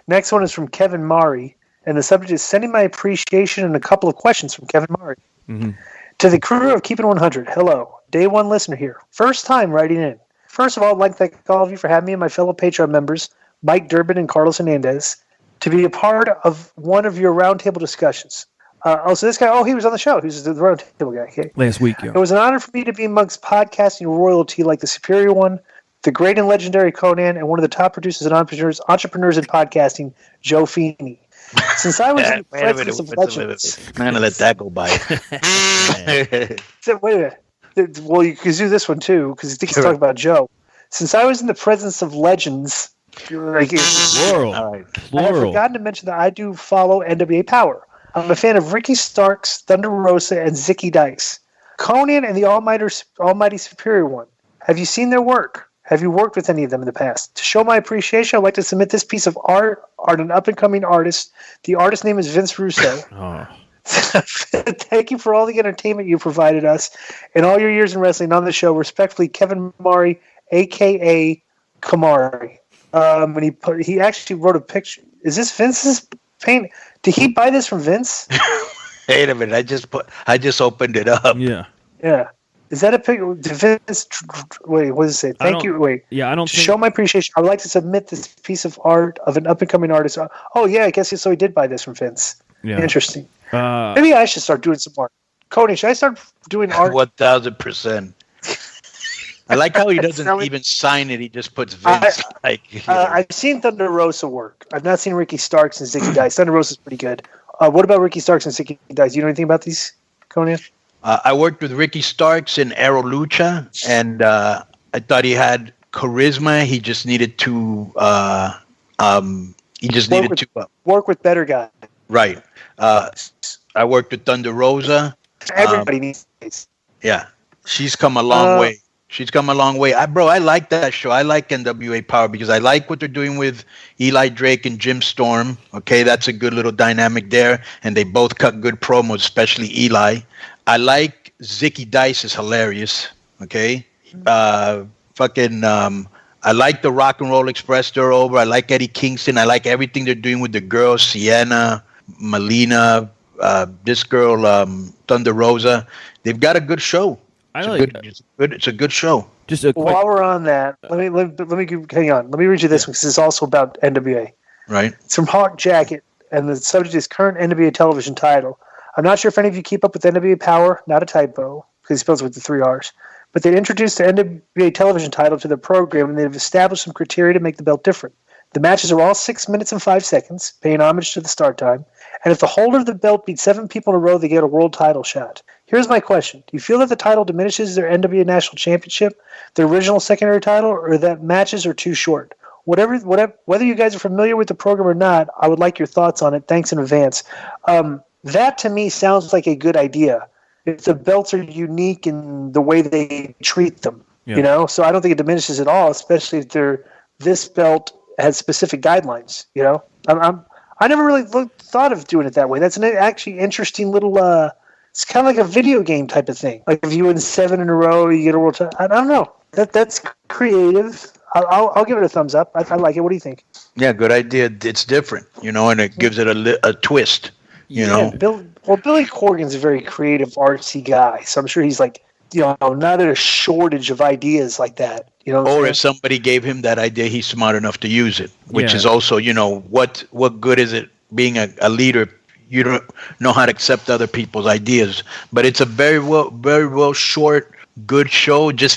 Next one is from Kevin Mari, and the subject is sending my appreciation and a couple of questions from Kevin Mari. Mm-hmm. To the crew of Keep It 100, hello. Day one listener here. First time writing in. First of all, I'd like to thank all of you for having me and my fellow Patreon members, Mike Durbin and Carlos Hernandez, to be a part of one of your roundtable discussions. Also, this guy, he was on the show. He was the roundtable guy. Okay. Last week, yeah. It was an honor for me to be amongst podcasting royalty like the Superior One, the great and legendary Konnan, and one of the top producers and entrepreneurs in podcasting, Joe Feeney. Since I was in the presence of legends... I'm going to let that go by. So, wait a minute. Well, you could do this one, too, because I think he's talking about Joe. Since I was in the presence of legends... Plural. All right. I have forgotten to mention that I do follow NWA Powerrr. I'm a fan of Ricky Starks, Thunder Rosa, and Zicky Dice. Konnan and the Almighty Superior One. Have you seen their work? Have you worked with any of them in the past? To show my appreciation, I'd like to submit this piece of art an up-and-coming artist. The artist's name is Vince Russo. Thank you for all the entertainment you provided us and all your years in wrestling on the show. Respectfully, Kevin Mari, a.k.a. Kamari. And he actually wrote a picture. Is this Vince's paint? Did he buy this from Vince? Wait a minute. I just opened it up. Yeah. Yeah. Is that a picture? Vince, wait, what does it say? Thank you. Wait. Yeah, I don't think... Show my appreciation. I would like to submit this piece of art of an up-and-coming artist. Oh, yeah, I guess so he did buy this from Vince. Yeah. Interesting. Maybe I should start doing some art. Cody, should I start doing art? 1,000%. I like how he doesn't even sign it. He just puts Vince. I've seen Thunder Rosa work. I've not seen Ricky Starks and Zicky Dice. Thunder Rosa's pretty good. What about Ricky Starks and Zicky Dice? You know anything about these, Konnan? I worked with Ricky Starks in Aero Lucha, and I thought he had charisma. He just needed to. Work with better guys. Right. I worked with Thunder Rosa. Everybody needs this. Yeah, she's come a long way. She's come a long way. I like that show. I like NWA Powerrr because I like what they're doing with Eli Drake and Jim Storm. Okay, that's a good little dynamic there, and they both cut good promos, especially Eli. I like Zicky Dice is hilarious. Okay, I like the Rock and Roll Express. They're over. I like Eddie Kingston. I like everything they're doing with the girls, Sienna, Melina, this girl, Thunder Rosa. They've got a good show. It's a good show. While we're on that, let me hang on. Let me read you this one because it's also about NWA. Right. It's from Hawk Jacket, and the subject is current NWA television title. I'm not sure if any of you keep up with NWA Powerrr, not a typo, because he spells it with the 3 R's. But they introduced the NWA television title to the program, and they've established some criteria to make the belt different. The matches are all 6 minutes and 5 seconds, paying homage to the start time. And if the holder of the belt beats 7 people in a row, they get a world title shot. Here's my question. Do you feel that the title diminishes their NWA National Championship, their original secondary title, or that matches are too short? Whether you guys are familiar with the program or not, I would like your thoughts on it. Thanks in advance. That, to me, sounds like a good idea. If the belts are unique in the way they treat them, so I don't think it diminishes at all, especially if this belt has specific guidelines, I never really thought of doing it that way. That's an actually interesting little, it's kind of like a video game type of thing. Like if you win 7 in a row, you get a world title. I don't know. That's creative. I'll give it a thumbs up. I like it. What do you think? Yeah, good idea. It's different, and it gives it a twist, Billy Corgan's a very creative, artsy guy, so I'm sure he's like, not at a shortage of ideas like that. Or if somebody gave him that idea, he's smart enough to use it, which is also, what good is it being a leader? You don't know how to accept other people's ideas, but it's a very well short, good show. It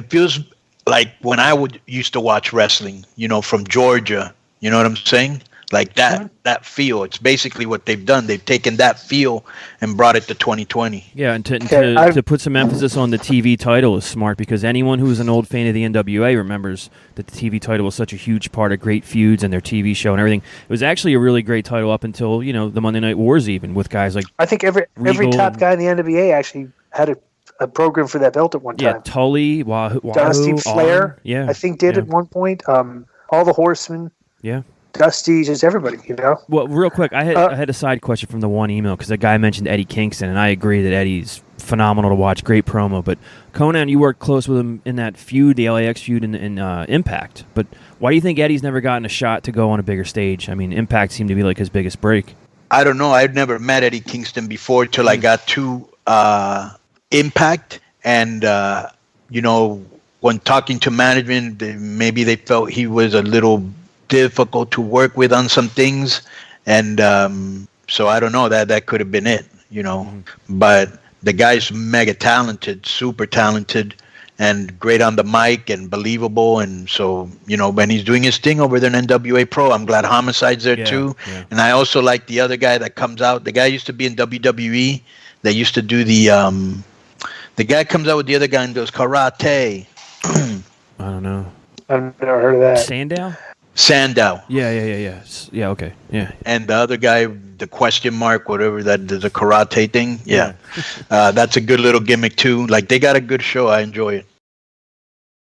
feels like when I used to watch wrestling, from Georgia, you know what I'm saying? Like that feel. It's basically what they've done. They've taken that feel and brought it to 2020. Yeah, and to put some emphasis on the TV title is smart because anyone who's an old fan of the NWA remembers that the TV title was such a huge part of great feuds and their TV show and everything. It was actually a really great title up until, the Monday Night Wars even with guys like I think every top guy in the NWA actually had a program for that belt at one time. Yeah, Tully, Wahoo, Dusty Flair, I think did at one point. All the Horsemen. Yeah. Dusty, just everybody, you know. Well, real quick, I had a side question from the one email because the guy mentioned Eddie Kingston, and I agree that Eddie's phenomenal to watch, great promo. But Konnan, you worked close with him in that feud, the LAX feud, in Impact. But why do you think Eddie's never gotten a shot to go on a bigger stage? I mean, Impact seemed to be like his biggest break. I don't know. I'd never met Eddie Kingston before till I got to Impact, and when talking to management, maybe they felt he was a little difficult to work with on some things, and so I don't know, that could have been it, But the guy's mega talented, super talented, and great on the mic and believable, and so when he's doing his thing over there in NWA Pro, I'm glad Homicide's there too. Yeah. And I also like the other guy that comes out. The guy used to be in WWE. They used to do the guy comes out with the other guy and does karate. I don't know. I've never heard of that. Sandow. Yeah, okay. Yeah. And the other guy, the question mark, whatever, that the karate thing. Yeah. That's a good little gimmick too. Like, they got a good show. I enjoy it.